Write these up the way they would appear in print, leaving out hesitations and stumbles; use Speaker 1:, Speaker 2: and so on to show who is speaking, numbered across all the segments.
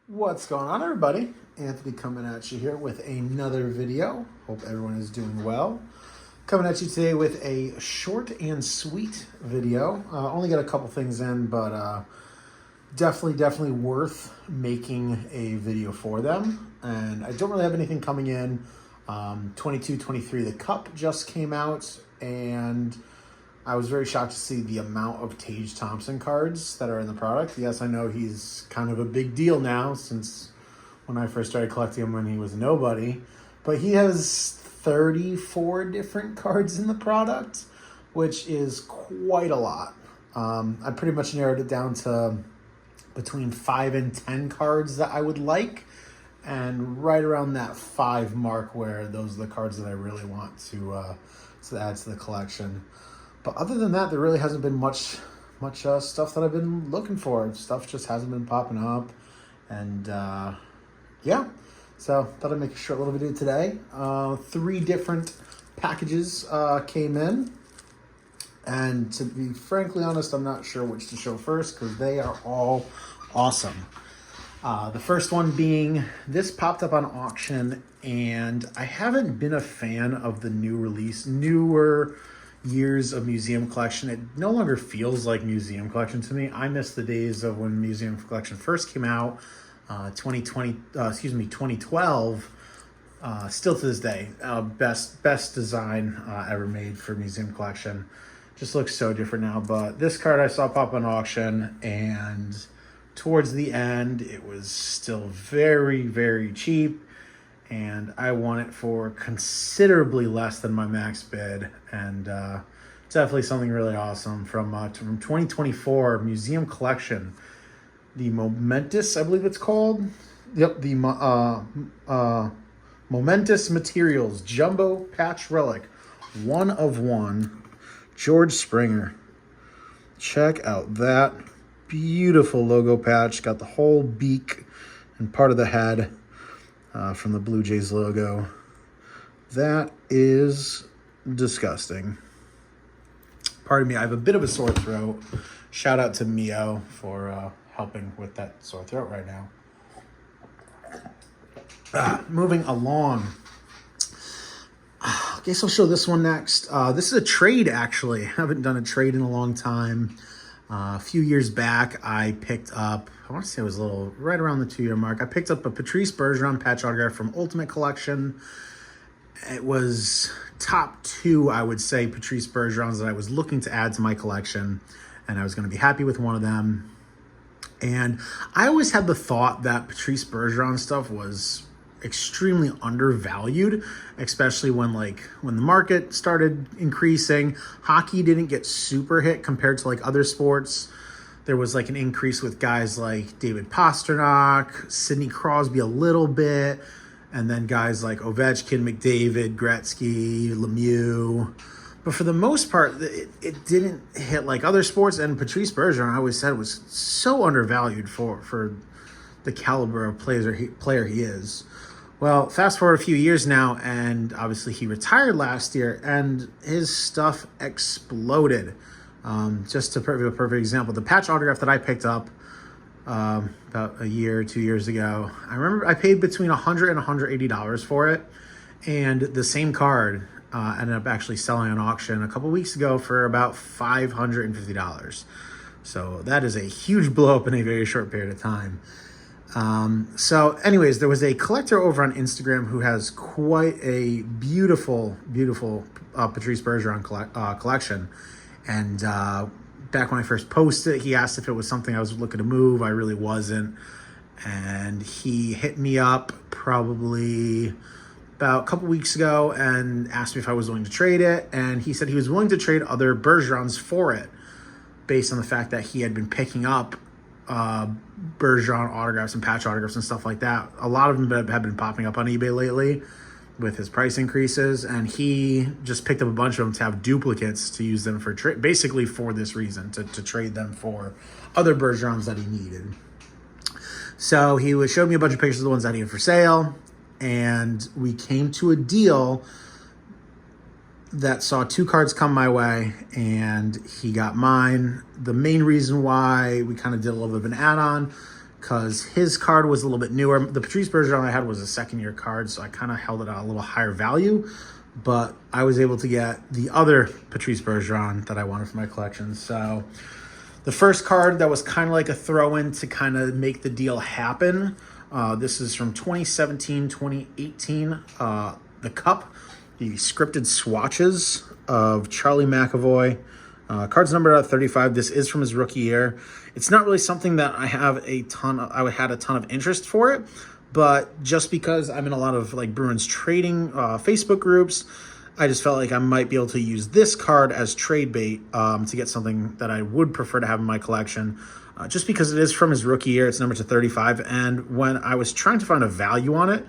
Speaker 1: What's going on, everybody? Anthony coming at you here with another video. Hope everyone is doing well. Coming at you today with a short and sweet video. Only got a couple things in, but definitely worth making a video for them. And I don't really have anything coming in. 22, 23, the Cup just came out, and I was very shocked to see the amount of Tage Thompson cards that are in the product. Yes, I know he's kind of a big deal now since when I first started collecting him when he was nobody. But he has 34 different cards in the product, which is quite a lot. I pretty much narrowed it down to between 5 and 10 cards that I would like, and right around that 5 mark where those are the cards that I really want to add to the collection. But other than that, there really hasn't been much stuff that I've been looking for. Stuff just hasn't been popping up. And yeah, so thought I'd make a short little video today. 3 different packages came in. And to be frankly honest, I'm not sure which to show first because they are all awesome. The first one being, this popped up on auction, and I haven't been a fan of the newer years of museum collection. It no longer feels like museum collection to me. I miss the days of when museum collection first came out, 2012. Still to this day, best design ever made for museum collection. Just looks so different now. But this card I saw pop on auction, and towards the end, it was still very cheap, and I won it for considerably less than my max bid. And definitely something really awesome from 2024 museum collection, the Momentous, I believe it's called. Yep, the Momentous Materials Jumbo Patch Relic, 1 of 1, George Springer. Check out that beautiful logo patch. Got the whole beak and part of the head from the Blue Jays logo. That is disgusting. Pardon me, I have a bit of a sore throat. Shout out to Mio for helping with that sore throat right now. Moving along. I guess I'll show this one next. This is a trade, actually. I haven't done a trade in a long time. A few years back, I picked up, I want to say it was a little, right around the 2-year mark, I picked up a Patrice Bergeron patch autograph from Ultimate Collection. It was top 2, I would say, Patrice Bergerons that I was looking to add to my collection, and I was going to be happy with one of them. And I always had the thought that Patrice Bergeron stuff was extremely undervalued, especially when the market started increasing. Hockey didn't get super hit compared to other sports. There was an increase with guys like David Pastrnak, Sidney Crosby a little bit, and then guys like Ovechkin, McDavid, Gretzky, Lemieux. But for the most part, it didn't hit like other sports. And Patrice Bergeron, I always said, was so undervalued for the caliber of player he is. Well, fast forward a few years now, and obviously he retired last year, and his stuff exploded. Just to give a perfect example, the patch autograph that I picked up about 1 year, 2 years ago, I remember I paid between $100 and $180 for it, and the same card ended up actually selling on auction a couple weeks ago for about $550. So that is a huge blow up in a very short period of time. So anyways, there was a collector over on Instagram who has quite a beautiful Patrice Bergeron collection. And back when I first posted it, he asked if it was something I was looking to move. I really wasn't. And he hit me up probably about a couple weeks ago and asked me if I was willing to trade it. And he said he was willing to trade other Bergerons for it based on the fact that he had been picking up Bergeron autographs and patch autographs and stuff like that. A lot of them have been popping up on eBay lately with his price increases, and he just picked up a bunch of them to have duplicates to use them for basically for this reason, to trade them for other Bergerons that he needed. So he showed me a bunch of pictures of the ones that he had for sale, and we came to a deal that saw 2 cards come my way, and he got mine. The main reason why we kind of did a little bit of an add-on, because his card was a little bit newer. The Patrice Bergeron I had was a second-year card, so I kind of held it at a little higher value. But I was able to get the other Patrice Bergeron that I wanted for my collection. So the first card that was kind of like a throw-in to kind of make the deal happen. This is from 2017, 2018. The Cup, the scripted swatches of Charlie McAvoy. Cards numbered at 35. This is from his rookie year. It's not really something that I have I had a ton of interest for it, but just because I'm in a lot of like Bruins trading Facebook groups, I just felt like I might be able to use this card as trade bait to get something that I would prefer to have in my collection. Just because it is from his rookie year, it's numbered to 35, and when I was trying to find a value on it,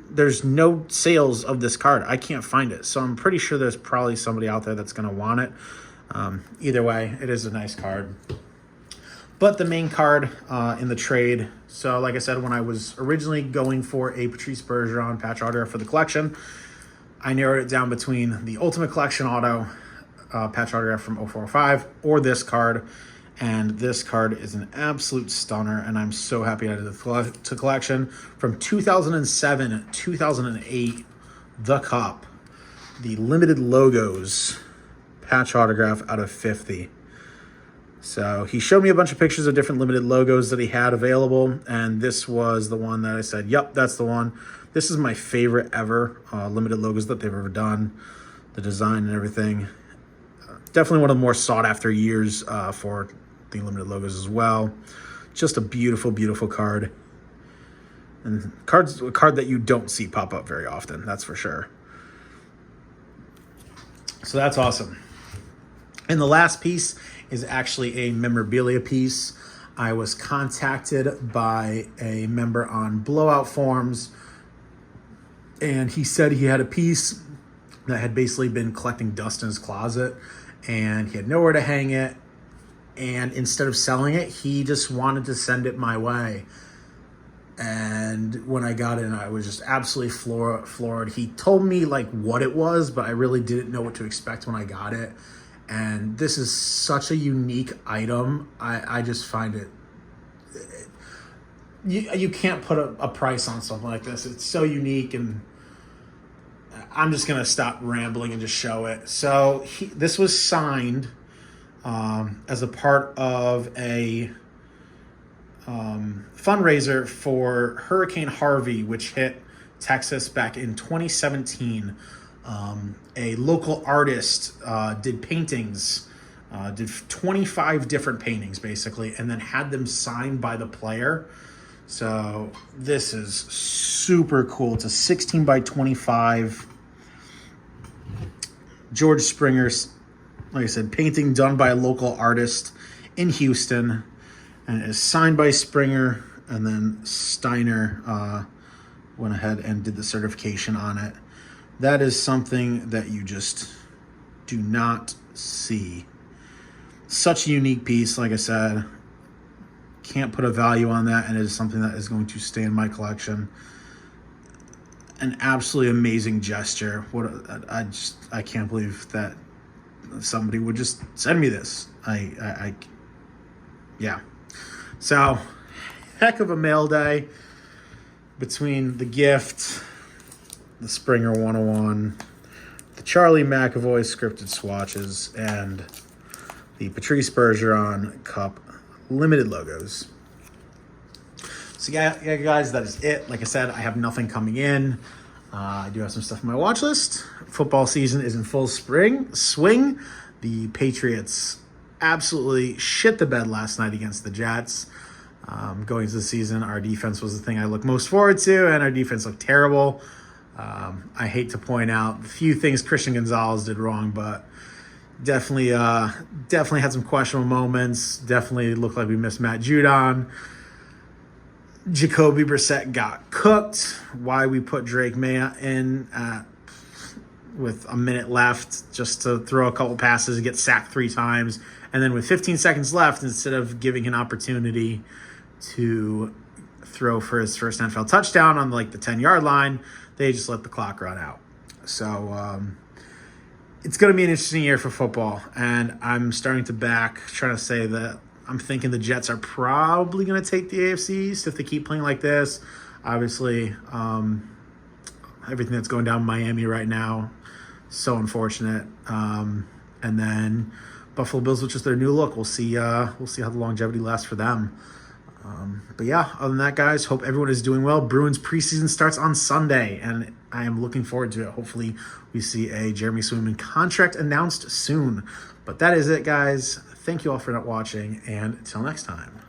Speaker 1: there's no sales of this card. I can't find it, so I'm pretty sure there's probably somebody out there that's going to want it. Either way, it is a nice card. But the main card in the trade, so like I said, when I was originally going for a Patrice Bergeron patch autograph for the collection, I narrowed it down between the Ultimate Collection Auto patch autograph from 0405 or this card. And this card is an absolute stunner, and I'm so happy I did it to collection. From 2007, 2008, The Cup, the limited logos patch autograph out of 50. So he showed me a bunch of pictures of different limited logos that he had available, and this was the one that I said, yep, that's the one. This is my favorite ever limited logos that they've ever done. The design and everything. Definitely one of the more sought after years for the limited logos as well. Just a beautiful, beautiful card. And a card that you don't see pop up very often, that's for sure. So that's awesome. And the last piece is actually a memorabilia piece. I was contacted by a member on Blowout Forums, and he said he had a piece that had basically been collecting dust in his closet, and he had nowhere to hang it. And instead of selling it, he just wanted to send it my way. And when I got it, I was just absolutely floored. He told me like what it was, but I really didn't know what to expect when I got it. And this is such a unique item. I just find it, you can't put a price on something like this. It's so unique, and I'm just going to stop rambling and just show it. So this was signed as a part of a fundraiser for Hurricane Harvey, which hit Texas back in 2017. A local artist did paintings, did 25 different paintings basically, and then had them signed by the player. So this is super cool. It's a 16 by 25 George Springer's, like I said, painting done by a local artist in Houston, and it is signed by Springer, and then Steiner went ahead and did the certification on it. That is something that you just do not see. Such a unique piece, like I said. Can't put a value on that, and it is something that is going to stay in my collection. An absolutely amazing gesture. I can't believe that somebody would just send me this. Yeah. So, heck of a mail day between the gift, the Springer 101, the Charlie McAvoy scripted swatches, and the Patrice Bergeron Cup limited logos. So yeah, guys, that is it. Like I said, I have nothing coming in. I do have some stuff on my watch list. Football season is in full swing. The Patriots absolutely shit the bed last night against the Jets. Going into the season, our defense was the thing I look most forward to, and our defense looked terrible. I hate to point out a few things Christian Gonzalez did wrong, but definitely had some questionable moments. Definitely looked like we missed Matt Judon. Jacoby Brissett got cooked. Why we put Drake May in with a minute left just to throw a couple passes and get sacked 3 times. And then with 15 seconds left, instead of giving an opportunity to throw for his first NFL touchdown on like the 10-yard line, they just let the clock run out. So it's going to be an interesting year for football. And I'm starting to trying to say that I'm thinking the Jets are probably going to take the AFC East if they keep playing like this. Obviously, everything that's going down in Miami right now, so unfortunate. And then Buffalo Bills, which is their new look. We'll see how the longevity lasts for them. But yeah, other than that, guys, hope everyone is doing well. Bruins preseason starts on Sunday, and I am looking forward to it. Hopefully, we see a Jeremy Swayman contract announced soon. But that is it, guys. Thank you all for not watching, and until next time.